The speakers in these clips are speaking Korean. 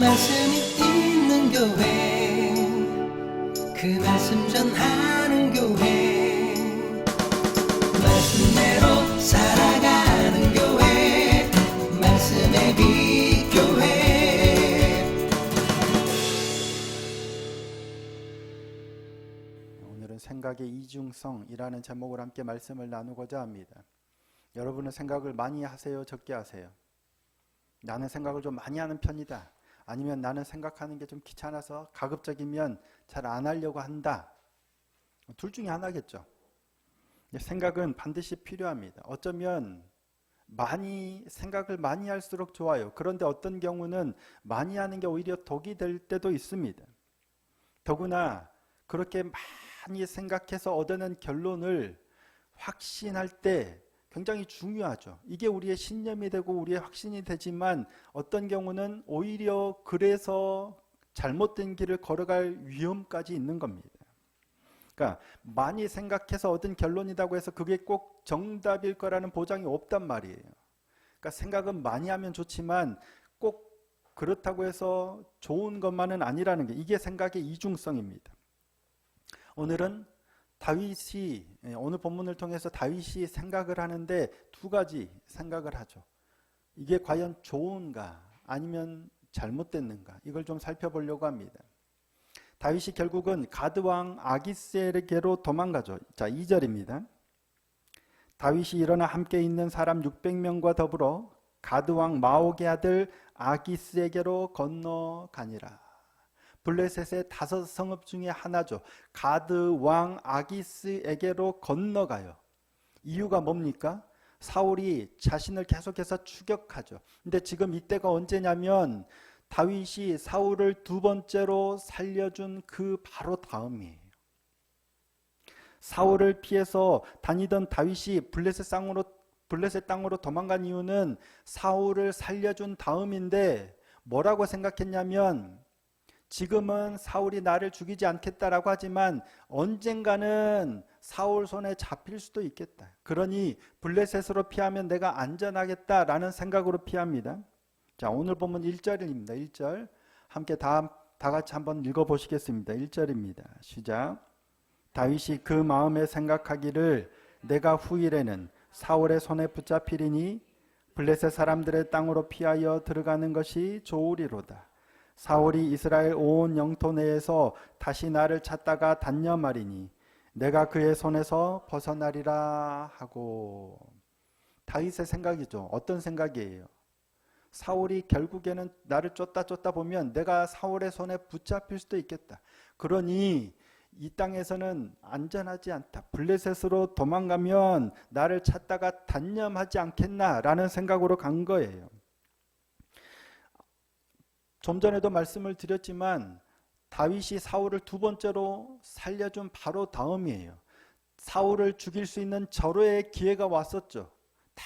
말씀이 있는 교회, 그 말씀 전하는 교회, 말씀대로 살아가는 교회, 말씀의 빛 교회. 오늘은 생각의 이중성이라는 제목으로 함께 말씀을 나누고자 합니다. 여러분은 생각을 많이 하세요? 적게 하세요? 나는 생각을 좀 많이 하는 편이다. 아니면 나는 생각하는 게 좀 귀찮아서 가급적이면 잘 안 하려고 한다. 둘 중에 하나겠죠. 생각은 반드시 필요합니다. 어쩌면 생각을 많이 할수록 좋아요. 그런데 어떤 경우는 많이 하는 게 오히려 독이 될 때도 있습니다. 더구나 그렇게 많이 생각해서 얻어낸 결론을 확신할 때 굉장히 중요하죠. 이게 우리의 신념이 되고 우리의 확신이 되지만 어떤 경우는 오히려 그래서 잘못된 길을 걸어갈 위험까지 있는 겁니다. 그러니까 많이 생각해서 얻은 결론이라고 해서 그게 꼭 정답일 거라는 보장이 없단 말이에요. 그러니까 생각은 많이 하면 좋지만 꼭 그렇다고 해서 좋은 것만은 아니라는 게, 이게 생각의 이중성입니다. 오늘은 오늘 본문을 통해서 다윗이 생각을 하는데 두 가지 생각을 하죠. 이게 과연 좋은가 아니면 잘못됐는가, 이걸 좀 살펴보려고 합니다. 다윗이 결국은 가드 왕 아기스에게로 도망가죠. 자, 2절입니다. 다윗이 일어나 함께 있는 사람 600명과 더불어 가드 왕 마옥의 아들 아기스에게로 건너가니라. 블레셋의 5성읍 중에 하나죠. 가드 왕 아기스에게로 건너가요. 이유가 뭡니까? 사울이 자신을 계속해서 추격하죠. 근데 지금 이때가 언제냐면 다윗이 사울을 두 번째로 살려준 그 바로 다음이에요. 사울을 피해서 다니던 다윗이 블레셋 땅으로 도망간 이유는 사울을 살려준 다음인데, 뭐라고 생각했냐면 지금은 사울이 나를 죽이지 않겠다라고 하지만 언젠가는 사울 손에 잡힐 수도 있겠다. 그러니 블레셋으로 피하면 내가 안전하겠다라는 생각으로 피합니다. 자, 오늘 본문 1절입니다. 1절 함께 다 같이 한번 읽어보시겠습니다. 1절입니다. 시작. 다윗이 그 마음에 생각하기를 내가 후일에는 사울의 손에 붙잡히리니 블레셋 사람들의 땅으로 피하여 들어가는 것이 좋으리로다. 사울이 이스라엘 온 영토 내에서 다시 나를 찾다가 단념하리니 내가 그의 손에서 벗어나리라 하고. 다윗의 생각이죠. 어떤 생각이에요? 사울이 결국에는 나를 쫓다 보면 내가 사울의 손에 붙잡힐 수도 있겠다. 그러니 이 땅에서는 안전하지 않다. 블레셋으로 도망가면 나를 찾다가 단념하지 않겠나라는 생각으로 간 거예요. 좀 전에도 말씀을 드렸지만 다윗이 사울을 두 번째로 살려준 바로 다음이에요. 사울을 죽일 수 있는 절호의 기회가 왔었죠. 다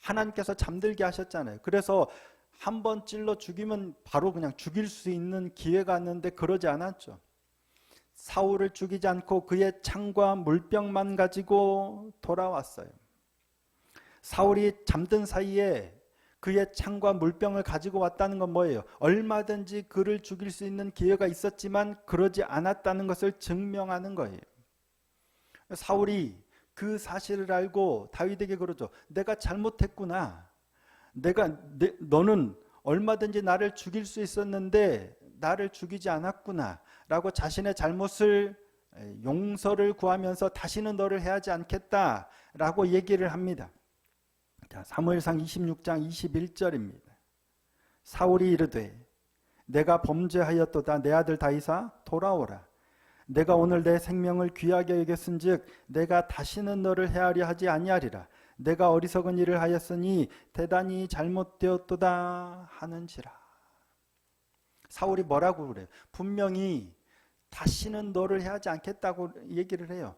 하나님께서 잠들게 하셨잖아요. 그래서 한 번 찔러 죽이면 바로 그냥 죽일 수 있는 기회가 왔는데 그러지 않았죠. 사울을 죽이지 않고 그의 창과 물병만 가지고 돌아왔어요. 사울이 잠든 사이에 그의 창과 물병을 가지고 왔다는 건 뭐예요? 얼마든지 그를 죽일 수 있는 기회가 있었지만 그러지 않았다는 것을 증명하는 거예요. 사울이 그 사실을 알고 다윗에게 그러죠. 내가 잘못했구나. 너는 얼마든지 나를 죽일 수 있었는데 나를 죽이지 않았구나 라고 자신의 잘못을 용서를 구하면서 다시는 너를 해하지 않겠다 라고 얘기를 합니다. 자, 사무엘상 26장 21절입니다. 사울이 이르되 내가 범죄하였도다. 내 아들 다윗아 돌아오라. 내가 오늘 내 생명을 귀하게 여겼은즉 내가 다시는 너를 해하려 하지 아니하리라. 내가 어리석은 일을 하였으니 대단히 잘못되었도다 하는지라. 사울이 뭐라고 그래요? 분명히 다시는 너를 해하지 않겠다고 얘기를 해요.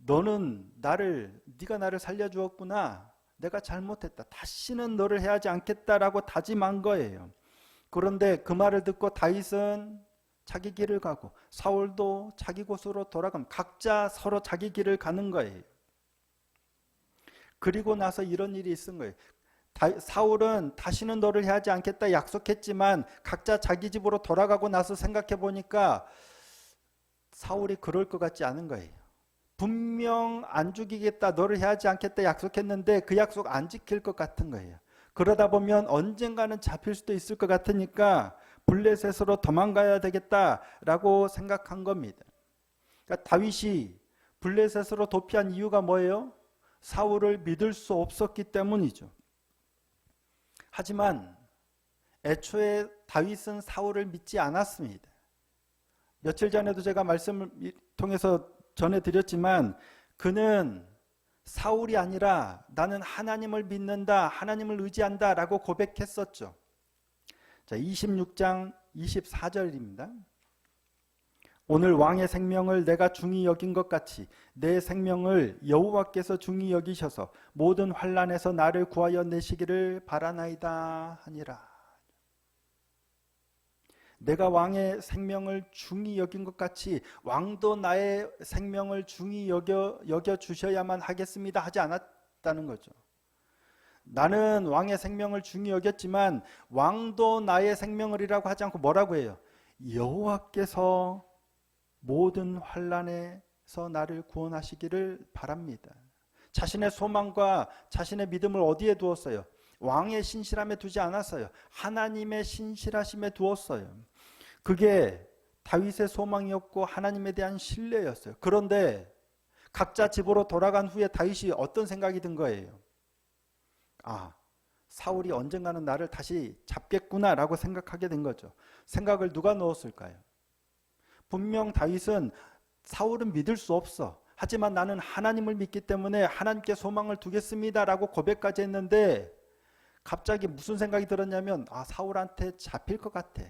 네가 나를 살려주었구나. 내가 잘못했다. 다시는 너를 해하지 않겠다라고 다짐한 거예요. 그런데 그 말을 듣고 다윗은 자기 길을 가고 사울도 자기 곳으로 돌아가면 각자 서로 자기 길을 가는 거예요. 그리고 나서 이런 일이 있은 거예요. 사울은 다시는 너를 해하지 않겠다 약속했지만 각자 자기 집으로 돌아가고 나서 생각해 보니까 사울이 그럴 것 같지 않은 거예요. 분명 안 죽이겠다, 너를 해하지 않겠다 약속했는데 그 약속 안 지킬 것 같은 거예요. 그러다 보면 언젠가는 잡힐 수도 있을 것 같으니까 블레셋으로 도망가야 되겠다라고 생각한 겁니다. 그러니까 다윗이 블레셋으로 도피한 이유가 뭐예요? 사울을 믿을 수 없었기 때문이죠. 하지만 애초에 다윗은 사울을 믿지 않았습니다. 며칠 전에도 제가 말씀을 통해서 전해드렸지만 그는 사울이 아니라 나는 하나님을 믿는다, 하나님을 의지한다 라고 고백했었죠. 자, 26장 24절입니다. 오늘 왕의 생명을 내가 중히 여긴 것 같이 내 생명을 여호와께서 중히 여기셔서 모든 환난에서 나를 구하여 내시기를 바라나이다 하니라. 내가 왕의 생명을 중히 여긴 것 같이 왕도 나의 생명을 중히 여겨 주셔야만 하겠습니다 하지 않았다는 거죠. 나는 왕의 생명을 중히 여겼지만 왕도 나의 생명을이라고 하지 않고 뭐라고 해요? 여호와께서 모든 환난에서 나를 구원하시기를 바랍니다. 자신의 소망과 자신의 믿음을 어디에 두었어요? 왕의 신실함에 두지 않았어요. 하나님의 신실하심에 두었어요. 그게 다윗의 소망이었고 하나님에 대한 신뢰였어요. 그런데 각자 집으로 돌아간 후에 다윗이 어떤 생각이 든 거예요? 아, 사울이 언젠가는 나를 다시 잡겠구나라고 생각하게 된 거죠. 생각을 누가 넣었을까요? 분명 다윗은 사울은 믿을 수 없어. 하지만 나는 하나님을 믿기 때문에 하나님께 소망을 두겠습니다라고 고백까지 했는데 갑자기 무슨 생각이 들었냐면 사울한테 잡힐 것 같아.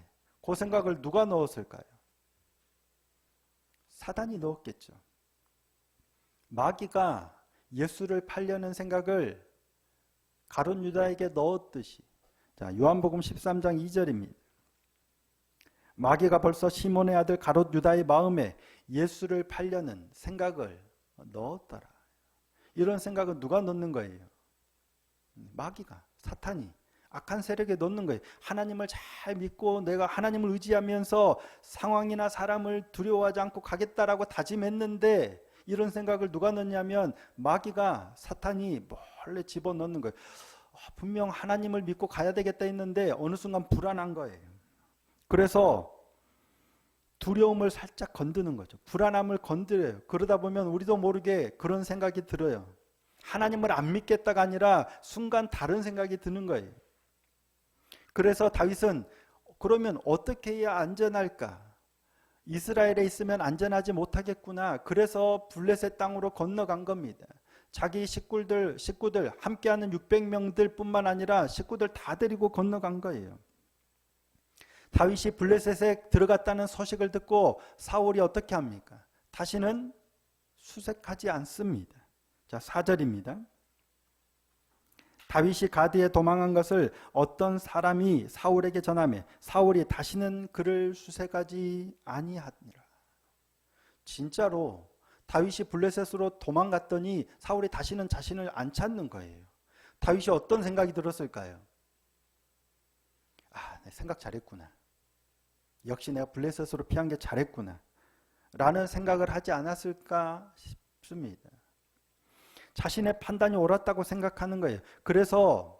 그 생각을 누가 넣었을까요? 사단이 넣었겠죠. 마귀가 예수를 팔려는 생각을 가룟 유다에게 넣었듯이. 자, 요한복음 13장 2절입니다. 마귀가 벌써 시몬의 아들 가롯 유다의 마음에 예수를 팔려는 생각을 넣었더라. 이런 생각은 누가 넣는 거예요? 마귀가, 사탄이 악한 세력에 넣는 거예요. 하나님을 잘 믿고 내가 하나님을 의지하면서 상황이나 사람을 두려워하지 않고 가겠다라고 다짐했는데 이런 생각을 누가 넣냐면 마귀가, 사탄이 몰래 집어넣는 거예요. 분명 하나님을 믿고 가야 되겠다 했는데 어느 순간 불안한 거예요. 그래서 두려움을 살짝 건드는 거죠. 불안함을 건드려요. 그러다 보면 우리도 모르게 그런 생각이 들어요. 하나님을 안 믿겠다가 아니라 순간 다른 생각이 드는 거예요. 그래서 다윗은 그러면 어떻게 해야 안전할까? 이스라엘에 있으면 안전하지 못하겠구나. 그래서 블레셋 땅으로 건너간 겁니다. 자기 식구들 함께하는 600명들 뿐만 아니라 식구들 다 데리고 건너간 거예요. 다윗이 블레셋에 들어갔다는 소식을 듣고 사울이 어떻게 합니까? 다시는 수색하지 않습니다. 자, 4절입니다. 다윗이 가드에 도망한 것을 어떤 사람이 사울에게 전하매 사울이 다시는 그를 수색하지 아니하니라. 진짜로 다윗이 블레셋으로 도망갔더니 사울이 다시는 자신을 안 찾는 거예요. 다윗이 어떤 생각이 들었을까요? 내 생각 잘했구나. 역시 내가 블레셋으로 피한 게 잘했구나 라는 생각을 하지 않았을까 싶습니다. 자신의 판단이 옳았다고 생각하는 거예요. 그래서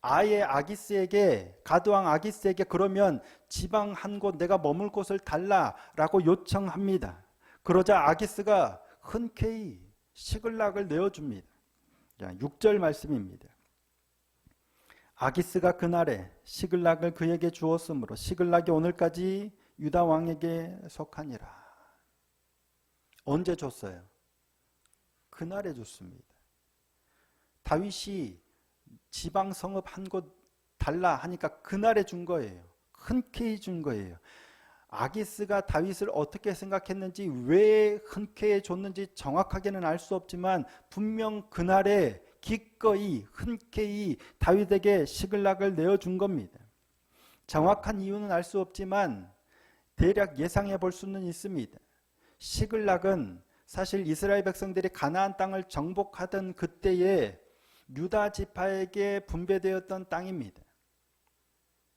아예 아기스에게, 가드왕 아기스에게 그러면 지방 한 곳 내가 머물 곳을 달라라고 요청합니다. 그러자 아기스가 흔쾌히 시글락을 내어줍니다. 6절 말씀입니다. 아기스가 그날에 시글락을 그에게 주었으므로 시글락이 오늘까지 유다 왕에게 속하니라. 언제 줬어요? 그날에 줬습니다. 다윗이 지방 성읍 한 곳 달라 하니까 그날에 준 거예요. 흔쾌히 준 거예요. 아기스가 다윗을 어떻게 생각했는지, 왜 흔쾌히 줬는지 정확하게는 알 수 없지만 분명 그날에 기꺼이 흔쾌히 다윗에게 시글락을 내어준 겁니다. 정확한 이유는 알 수 없지만 대략 예상해 볼 수는 있습니다. 시글락은 사실 이스라엘 백성들이 가나안 땅을 정복하던 그때에 유다 지파에게 분배되었던 땅입니다.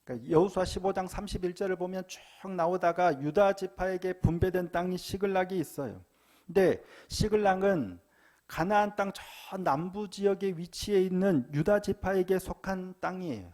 그러니까 여호수아 15장 31절을 보면 쭉 나오다가 유다 지파에게 분배된 땅이 시글락이 있어요. 근데 시글락은 가나안 땅 저 남부 지역에 위치해 있는 유다 지파에게 속한 땅이에요.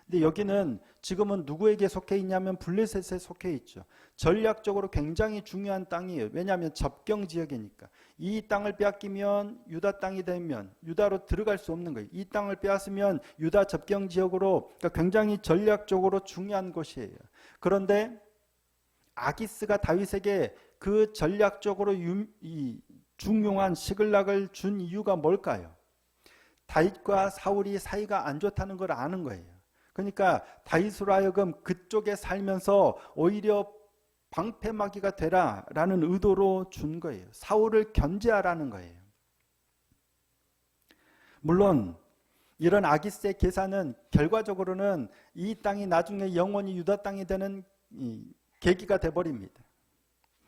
근데 여기는 지금은 누구에게 속해 있냐면 블레셋에 속해 있죠. 전략적으로 굉장히 중요한 땅이에요. 왜냐하면 접경 지역이니까. 이 땅을 빼앗기면 유다 땅이 되면 유다로 들어갈 수 없는 거예요. 이 땅을 빼앗으면 유다 접경 지역으로, 그러니까 굉장히 전략적으로 중요한 곳이에요. 그런데 아기스가 다윗에게 그 전략적으로 중요한 시글락을 준 이유가 뭘까요? 다윗과 사울이 사이가 안 좋다는 걸 아는 거예요. 그러니까 다윗으로 하여금 그쪽에 살면서 오히려 방패막이가 되라라는 의도로 준 거예요. 사울을 견제하라는 거예요. 물론 이런 아기스의 계산은 결과적으로는 이 땅이 나중에 영원히 유다 땅이 되는 계기가 돼버립니다.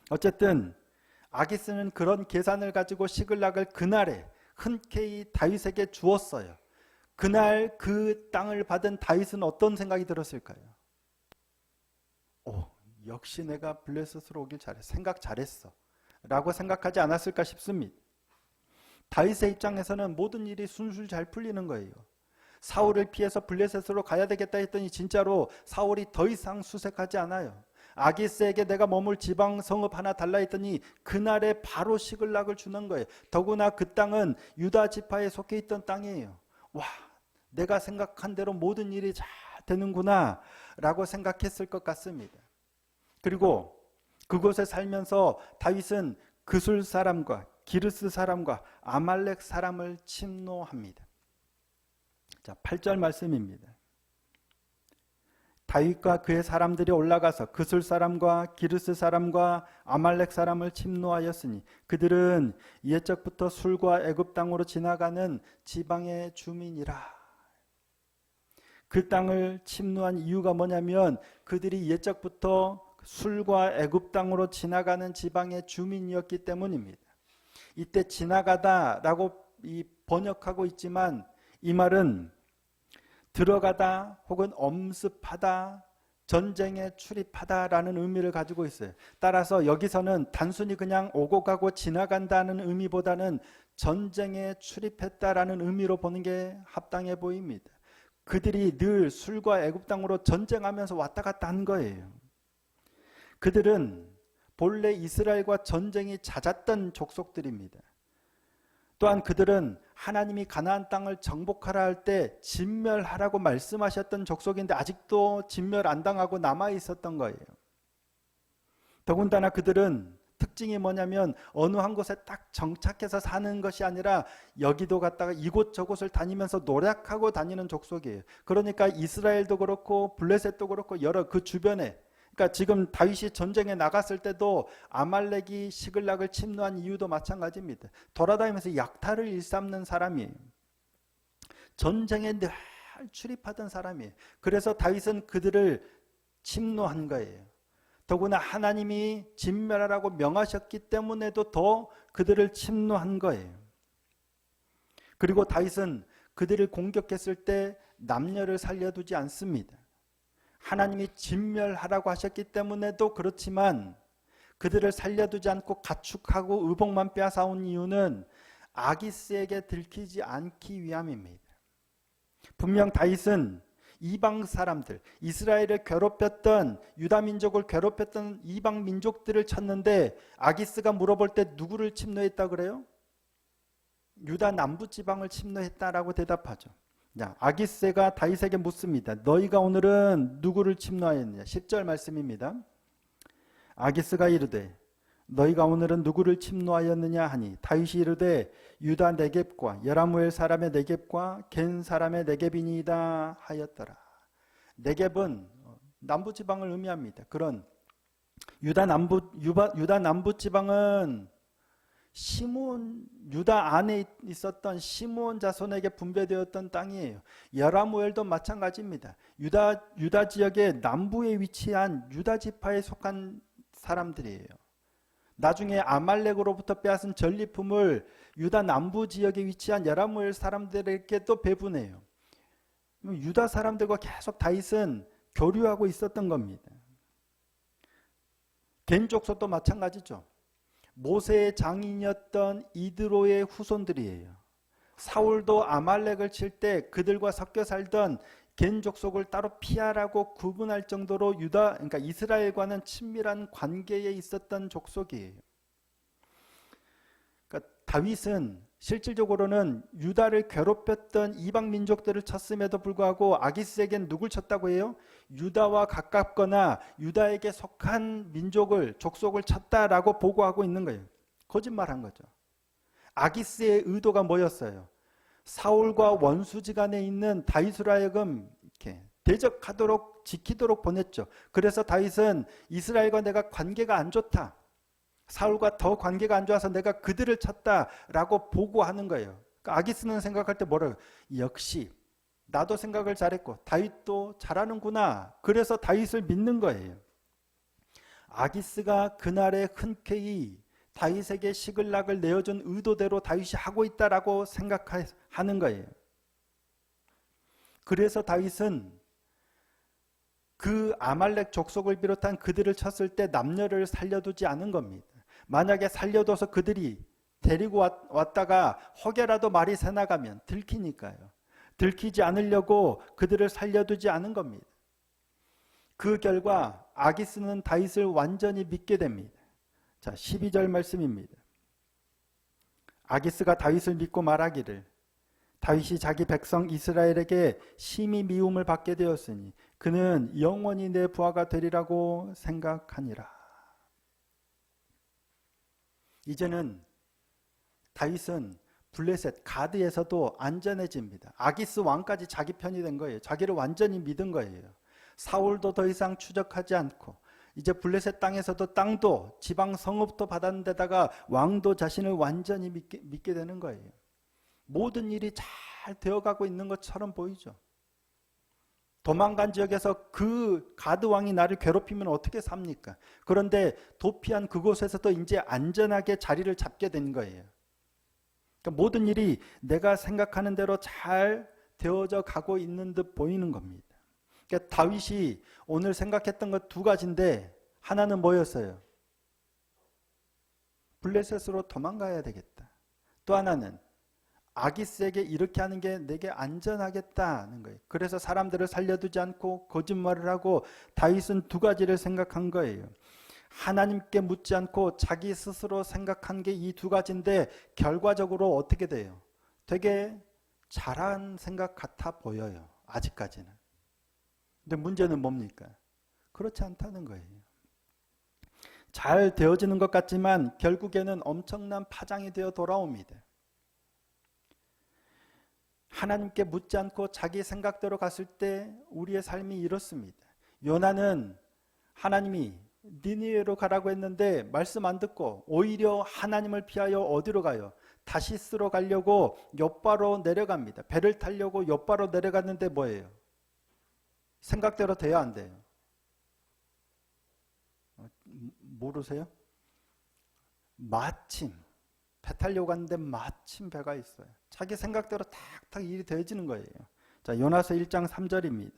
어쨌든 아기스는 그런 계산을 가지고 시글락을 그날에 흔쾌히 다윗에게 주었어요. 그날 그 땅을 받은 다윗은 어떤 생각이 들었을까요? 역시 내가 블레셋으로 오길 생각 잘했어 라고 생각하지 않았을까 싶습니다. 다윗의 입장에서는 모든 일이 술술 잘 풀리는 거예요. 사울을 피해서 블레셋으로 가야 되겠다 했더니 진짜로 사울이 더 이상 수색하지 않아요. 아기스에게 내가 머물 지방 성읍 하나 달라 했더니 그날에 바로 시글락을 주는 거예요. 더구나 그 땅은 유다 지파에 속해 있던 땅이에요. 와, 내가 생각한 대로 모든 일이 잘 되는구나 라고 생각했을 것 같습니다. 그리고 그곳에 살면서 다윗은 그술 사람과 기르스 사람과 아말렉 사람을 침노합니다. 자, 8절 말씀입니다. 다윗과 그의 사람들이 올라가서 그술 사람과 기르스 사람과 아말렉 사람을 침노하였으니 그들은 옛적부터 술과 애굽 땅으로 지나가는 지방의 주민이라. 그 땅을 침노한 이유가 뭐냐면 그들이 옛적부터 술과 애굽 땅으로 지나가는 지방의 주민이었기 때문입니다. 이때 지나가다라고 번역하고 있지만 이 말은 들어가다 혹은 엄습하다, 전쟁에 출입하다라는 의미를 가지고 있어요. 따라서 여기서는 단순히 그냥 오고 가고 지나간다는 의미보다는 전쟁에 출입했다라는 의미로 보는 게 합당해 보입니다. 그들이 늘 술과 애굽 땅으로 전쟁하면서 왔다 갔다 한 거예요. 그들은 본래 이스라엘과 전쟁이 잦았던 족속들입니다. 또한 그들은 하나님이 가나안 땅을 정복하라 할 때 진멸하라고 말씀하셨던 족속인데 아직도 진멸 안 당하고 남아 있었던 거예요. 더군다나 그들은 특징이 뭐냐면 어느 한 곳에 딱 정착해서 사는 것이 아니라 여기도 갔다가 이곳저곳을 다니면서 노력하고 다니는 족속이에요. 그러니까 이스라엘도 그렇고 블레셋도 그렇고 여러 그 주변에, 그러니까 지금 다윗이 전쟁에 나갔을 때도 아말렉이 시글락을 침노한 이유도 마찬가지입니다. 돌아다니면서 약탈을 일삼는 사람이에요. 전쟁에 늘 출입하던 사람이에요. 그래서 다윗은 그들을 침노한 거예요. 더구나 하나님이 진멸하라고 명하셨기 때문에도 더 그들을 침노한 거예요. 그리고 다윗은 그들을 공격했을 때 남녀를 살려두지 않습니다. 하나님이 진멸하라고 하셨기 때문에도 그렇지만 그들을 살려두지 않고 가축하고 의복만 빼앗아온 이유는 아기스에게 들키지 않기 위함입니다. 분명 다윗은 이방 사람들, 이스라엘을 괴롭혔던, 유다 민족을 괴롭혔던 이방 민족들을 쳤는데 아기스가 물어볼 때 누구를 침노했다 그래요? 유다 남부 지방을 침노했다라고 대답하죠. 자, 아기스가 다윗에게 묻습니다. 너희가 오늘은 누구를 침노하였느냐? 10절 말씀입니다. 아기스가 이르되 너희가 오늘은 누구를 침노하였느냐 하니 다윗이 이르되 유다 네겝과 여라무엘 사람의 네겝과 겐 사람의 네겝이니이다 하였더라. 네겝은 남부 지방을 의미합니다. 그런 유다 남부 지방은 시므온, 유다 안에 있었던 시므온 자손에게 분배되었던 땅이에요. 여라무엘도 마찬가지입니다. 유다 지역의 남부에 위치한 유다 지파에 속한 사람들이에요. 나중에 아말렉으로부터 빼앗은 전리품을 유다 남부 지역에 위치한 여라무엘 사람들에게 또 배분해요. 유다 사람들과 계속 다윗은 교류하고 있었던 겁니다. 겐 족속도 마찬가지죠. 모세의 장인이었던 이드로의 후손들이에요. 사울도 아말렉을 칠 때 그들과 섞여 살던 겐 족속을 따로 피하라고 구분할 정도로 그러니까 이스라엘과는 친밀한 관계에 있었던 족속이에요. 그러니까 다윗은 실질적으로는 유다를 괴롭혔던 이방 민족들을 쳤음에도 불구하고 아기스에겐 누굴 쳤다고 해요? 유다와 가깝거나 유다에게 속한 족속을 쳤다라고 보고하고 있는 거예요. 거짓말한 거죠. 아기스의 의도가 뭐였어요? 사울과 원수지간에 있는 다윗으로 하여금 이렇게 대적하도록 지키도록 보냈죠. 그래서 다윗은 이스라엘과 내가 관계가 안 좋다, 사울과 더 관계가 안 좋아서 내가 그들을 쳤다라고 보고하는 거예요. 그러니까 아기스는 생각할 때 뭐라고? 역시 나도 생각을 잘했고 다윗도 잘하는구나. 그래서 다윗을 믿는 거예요. 아기스가 그날의 흔쾌히 다윗에게 시글락을 내어준 의도대로 다윗이 하고 있다라고 생각하는 거예요. 그래서 다윗은 그 아말렉 족속을 비롯한 그들을 쳤을 때 남녀를 살려두지 않은 겁니다. 만약에 살려둬서 그들이 데리고 왔다가 혹여라도 말이 새나가면 들키니까요. 들키지 않으려고 그들을 살려두지 않은 겁니다. 그 결과 아기스는 다윗을 완전히 믿게 됩니다. 자, 12절 말씀입니다. 아기스가 다윗을 믿고 말하기를 다윗이 자기 백성 이스라엘에게 심히 미움을 받게 되었으니 그는 영원히 내 부하가 되리라고 생각하니라. 이제는 다윗은 블레셋 가드에서도 안전해집니다. 아기스 왕까지 자기 편이 된 거예요. 자기를 완전히 믿은 거예요. 사울도 더 이상 추적하지 않고 이제 블레셋 땅에서도 땅도 지방 성읍도 받았는 데다가 왕도 자신을 완전히 믿게 되는 거예요. 모든 일이 잘 되어가고 있는 것처럼 보이죠. 도망간 지역에서 그 가드 왕이 나를 괴롭히면 어떻게 삽니까? 그런데 도피한 그곳에서도 이제 안전하게 자리를 잡게 된 거예요. 그러니까 모든 일이 내가 생각하는 대로 잘 되어져 가고 있는 듯 보이는 겁니다. 그러니까 다윗이 오늘 생각했던 것 두 가지인데 하나는 뭐였어요? 블레셋으로 도망가야 되겠다. 또 하나는 아기스에게 이렇게 하는 게 내게 안전하겠다는 거예요. 그래서 사람들을 살려두지 않고 거짓말을 하고 다윗은 두 가지를 생각한 거예요. 하나님께 묻지 않고 자기 스스로 생각한 게 이 두 가지인데 결과적으로 어떻게 돼요? 되게 잘한 생각 같아 보여요. 아직까지는. 근데 문제는 뭡니까? 그렇지 않다는 거예요. 잘 되어지는 것 같지만 결국에는 엄청난 파장이 되어 돌아옵니다. 하나님께 묻지 않고 자기 생각대로 갔을 때 우리의 삶이 이렇습니다. 요나는 하나님이 니느웨로 가라고 했는데 말씀 안 듣고 오히려 하나님을 피하여 어디로 가요? 다시스로 가려고 욥바로 내려갑니다. 배를 타려고 욥바로 내려갔는데 뭐예요? 생각대로 돼야 안 돼요? 모르세요? 마침 배 타려고 갔는데 마침 배가 있어요. 자기 생각대로 탁탁 일이 되어지는 거예요. 자, 요나서 1장 3절입니다.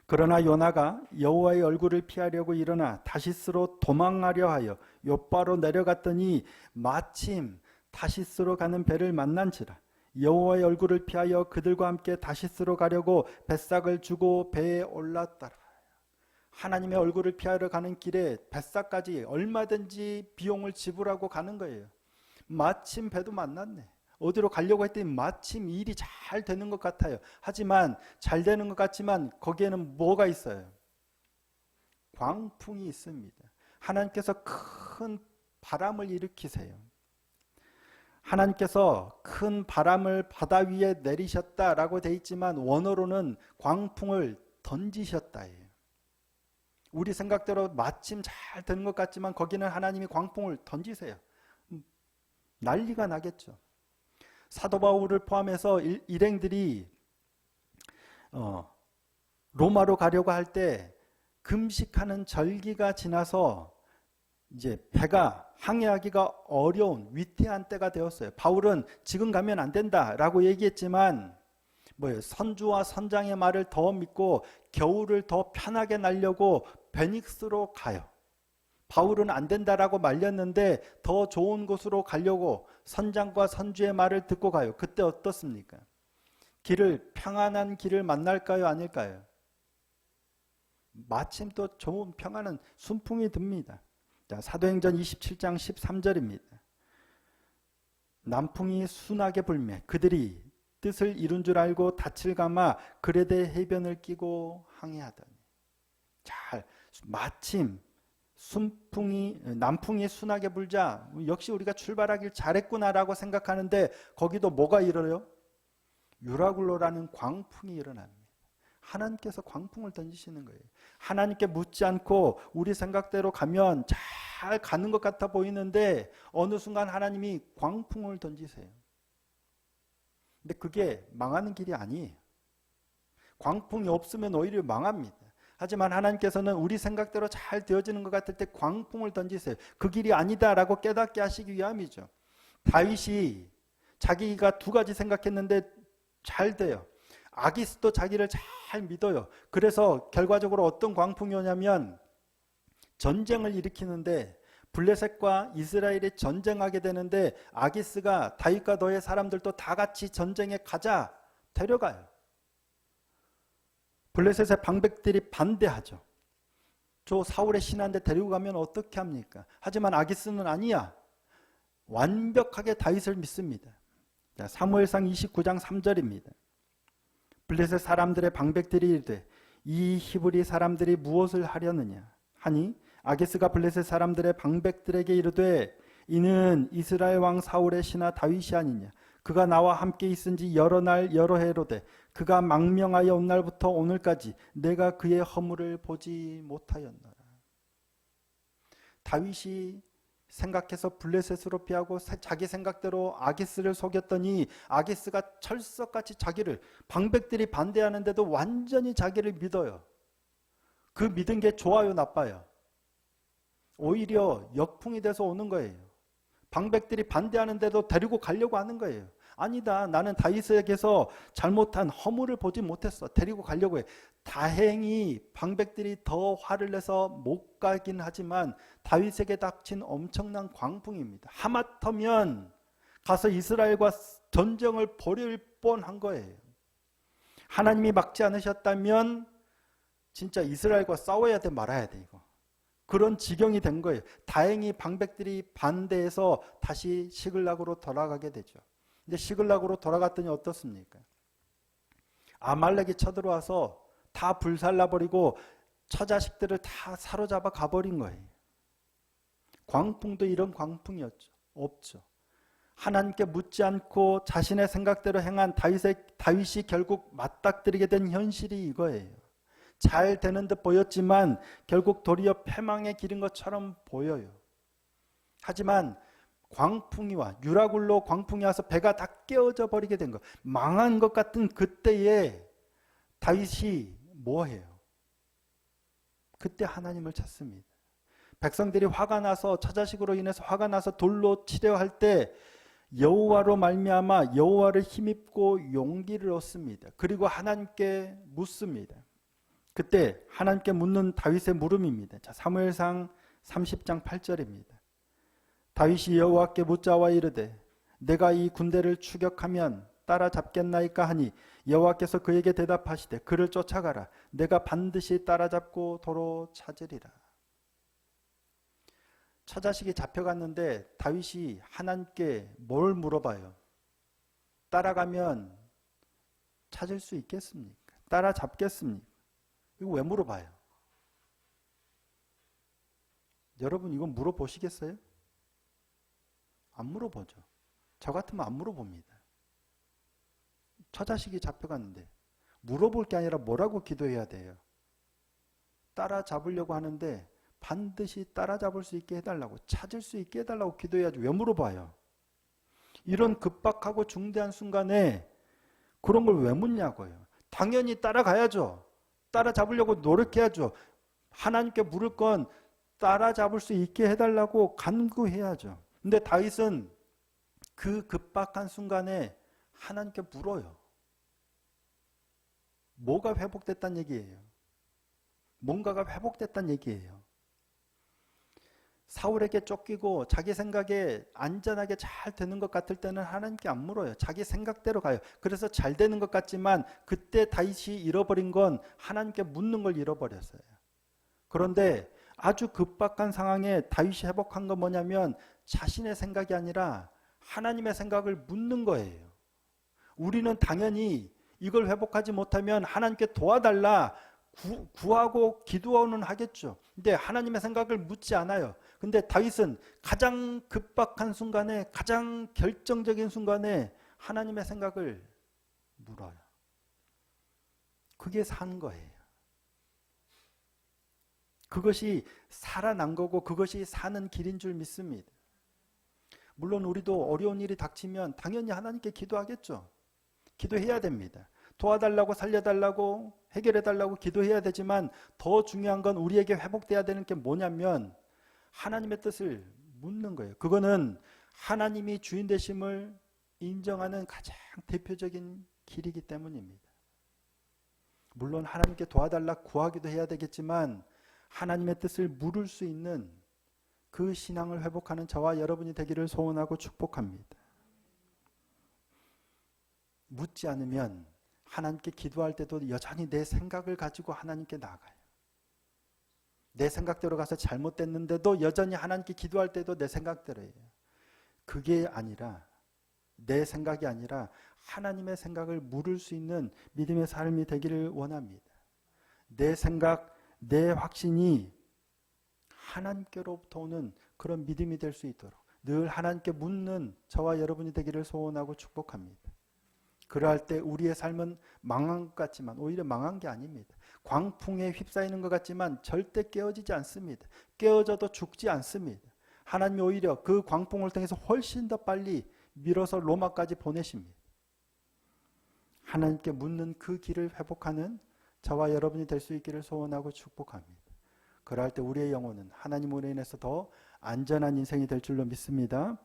그러나 요나가 여호와의 얼굴을 피하려고 일어나 다시스로 도망하려 하여 욥바로 내려갔더니 마침 다시스로 가는 배를 만난지라. 여호와의 얼굴을 피하여 그들과 함께 다시스로 가려고 뱃삭을 주고 배에 올랐더라. 하나님의 얼굴을 피하러 가는 길에 뱃삭까지 얼마든지 비용을 지불하고 가는 거예요. 마침 배도 만났네. 어디로 가려고 했더니 마침 일이 잘 되는 것 같아요. 하지만 잘 되는 것 같지만 거기에는 뭐가 있어요? 광풍이 있습니다. 하나님께서 큰 바람을 일으키세요. 하나님께서 큰 바람을 바다 위에 내리셨다라고 돼 있지만 원어로는 광풍을 던지셨다예요. 우리 생각대로 마침 잘 되는 것 같지만 거기는 하나님이 광풍을 던지세요. 난리가 나겠죠. 사도 바울을 포함해서 일행들이 로마로 가려고 할 때 금식하는 절기가 지나서 이제 배가 항해하기가 어려운 위태한 때가 되었어요. 바울은 지금 가면 안 된다라고 얘기했지만 선주와 선장의 말을 더 믿고 겨울을 더 편하게 날려고 베닉스로 가요. 바울은 안 된다라고 말렸는데 더 좋은 곳으로 가려고 선장과 선주의 말을 듣고 가요. 그때 어떻습니까? 평안한 길을 만날까요? 아닐까요? 마침 또 좋은 평안한 순풍이 듭니다. 자, 사도행전 27장 13절입니다. 남풍이 순하게 불매 그들이 뜻을 이룬 줄 알고 닻을 감아 그레데 해변을 끼고 항해하더니. 마침 남풍이 순하게 불자 역시 우리가 출발하길 잘했구나라고 생각하는데 거기도 뭐가 일어요? 유라굴로라는 광풍이 일어납니다. 하나님께서 광풍을 던지시는 거예요. 하나님께 묻지 않고 우리 생각대로 가면 잘 가는 것 같아 보이는데 어느 순간 하나님이 광풍을 던지세요. 근데 그게 망하는 길이 아니에요. 광풍이 없으면 오히려 망합니다. 하지만 하나님께서는 우리 생각대로 잘 되어지는 것 같을 때 광풍을 던지세요. 그 길이 아니다라고 깨닫게 하시기 위함이죠. 다윗이 자기가 두 가지 생각했는데 잘 돼요. 아기스도 자기를 잘 믿어요. 그래서 결과적으로 어떤 광풍이 오냐면 전쟁을 일으키는데 블레셋과 이스라엘이 전쟁하게 되는데 아기스가 다윗과 너의 사람들도 다 같이 전쟁에 가자 데려가요. 블레셋의 방백들이 반대하죠. 저 사울의 신하인데 데리고 가면 어떻게 합니까? 하지만 아기스는 아니야. 완벽하게 다윗을 믿습니다. 사무엘상 29장 3절입니다. 블레셋 사람들의 방백들이 이르되 이 히브리 사람들이 무엇을 하려느냐 하니 아기스가 블레셋 사람들의 방백들에게 이르되 이는 이스라엘 왕 사울의 신하 다윗이 아니냐. 그가 나와 함께 있은지 여러 날 여러 해로되 그가 망명하여 온 날부터 오늘까지 내가 그의 허물을 보지 못하였노라. 다윗이 생각해서 블레셋으로 피하고 자기 생각대로 아기스를 속였더니 아기스가 철석같이 자기를 방백들이 반대하는데도 완전히 자기를 믿어요. 그 믿은 게 좋아요, 나빠요? 오히려 역풍이 돼서 오는 거예요. 방백들이 반대하는데도 데리고 가려고 하는 거예요. 아니다, 나는 다윗에게서 잘못한 허물을 보지 못했어. 데리고 가려고 해. 다행히 방백들이 더 화를 내서 못 가긴 하지만 다윗에게 닥친 엄청난 광풍입니다. 하마터면 가서 이스라엘과 전쟁을 벌일 뻔한 거예요. 하나님이 막지 않으셨다면 진짜 이스라엘과 싸워야 돼 말아야 돼 이거. 그런 지경이 된 거예요. 다행히 방백들이 반대해서 다시 시글락으로 돌아가게 되죠. 근데 시글락으로 돌아갔더니 어떻습니까? 아말렉이 쳐들어와서 다 불살라버리고 처자식들을 다 사로잡아 가버린 거예요. 광풍도 이런 광풍이었죠. 없죠. 하나님께 묻지 않고 자신의 생각대로 행한 다윗이 결국 맞닥뜨리게 된 현실이 이거예요. 잘 되는 듯 보였지만 결국 도리어 패망의 길인 것처럼 보여요. 하지만 광풍이 와, 유라굴로 광풍이 와서 배가 다 깨어져 버리게 된 거, 망한 것 같은 그때에 다윗이 뭐해요? 그때 하나님을 찾습니다. 백성들이 화가 나서 처자식으로 인해서 화가 나서 돌로 치려 할 때 여호와로 말미암아 여호와를 힘입고 용기를 얻습니다. 그리고 하나님께 묻습니다. 그때 하나님께 묻는 다윗의 물음입니다. 자, 사무엘상 30장 8절입니다. 다윗이 여호와께 묻자와 이르되 내가 이 군대를 추격하면 따라잡겠나이까 하니 여호와께서 그에게 대답하시되 그를 쫓아가라. 내가 반드시 따라잡고 도로 찾으리라. 처자식이 잡혀갔는데 다윗이 하나님께 뭘 물어봐요? 따라가면 찾을 수 있겠습니까? 따라잡겠습니까? 이거 왜 물어봐요? 여러분 이거 물어보시겠어요? 안 물어보죠. 저 같으면 안 물어봅니다. 처자식이 잡혀갔는데 물어볼 게 아니라 뭐라고 기도해야 돼요? 따라잡으려고 하는데 반드시 따라잡을 수 있게 해달라고, 찾을 수 있게 해달라고 기도해야지 왜 물어봐요? 이런 급박하고 중대한 순간에 그런 걸 왜 묻냐고요. 당연히 따라가야죠. 따라잡으려고 노력해야죠. 하나님께 물을 건 따라잡을 수 있게 해달라고 간구해야죠. 근데 다윗은 그 급박한 순간에 하나님께 물어요. 뭐가 회복됐다는 얘기예요? 뭔가가 회복됐다는 얘기예요. 사울에게 쫓기고 자기 생각에 안전하게 잘 되는 것 같을 때는 하나님께 안 물어요. 자기 생각대로 가요. 그래서 잘 되는 것 같지만 그때 다윗이 잃어버린 건 하나님께 묻는 걸 잃어버렸어요. 그런데 아주 급박한 상황에 다윗이 회복한 건 뭐냐면 자신의 생각이 아니라 하나님의 생각을 묻는 거예요. 우리는 당연히 이걸 회복하지 못하면 하나님께 도와달라 구하고 기도는 하겠죠. 근데 하나님의 생각을 묻지 않아요. 근데 다윗은 가장 급박한 순간에, 가장 결정적인 순간에 하나님의 생각을 물어요. 그게 산 거예요. 그것이 살아난 거고 그것이 사는 길인 줄 믿습니다. 물론 우리도 어려운 일이 닥치면 당연히 하나님께 기도하겠죠. 기도해야 됩니다. 도와달라고, 살려달라고, 해결해달라고 기도해야 되지만 더 중요한 건 우리에게 회복돼야 되는 게 뭐냐면 하나님의 뜻을 묻는 거예요. 그거는 하나님이 주인 되심을 인정하는 가장 대표적인 길이기 때문입니다. 물론 하나님께 도와달라 구하기도 해야 되겠지만 하나님의 뜻을 물을 수 있는 그 신앙을 회복하는 저와 여러분이 되기를 소원하고 축복합니다. 묻지 않으면 하나님께 기도할 때도 여전히 내 생각을 가지고 하나님께 나아가요. 내 생각대로 가서 잘못됐는데도 여전히 하나님께 기도할 때도 내 생각대로예요. 그게 아니라 내 생각이 아니라 하나님의 생각을 물을 수 있는 믿음의 삶이 되기를 원합니다. 내 생각, 내 확신이 하나님께로부터 오는 그런 믿음이 될 수 있도록 늘 하나님께 묻는 저와 여러분이 되기를 소원하고 축복합니다. 그러할 때 우리의 삶은 망한 것 같지만 오히려 망한 게 아닙니다. 광풍에 휩싸이는 것 같지만 절대 깨어지지 않습니다. 깨어져도 죽지 않습니다. 하나님이 오히려 그 광풍을 통해서 훨씬 더 빨리 밀어서 로마까지 보내십니다. 하나님께 묻는 그 길을 회복하는 저와 여러분이 될 수 있기를 소원하고 축복합니다. 그러할 때 우리의 영혼은 하나님으로 인해서 더 안전한 인생이 될 줄로 믿습니다.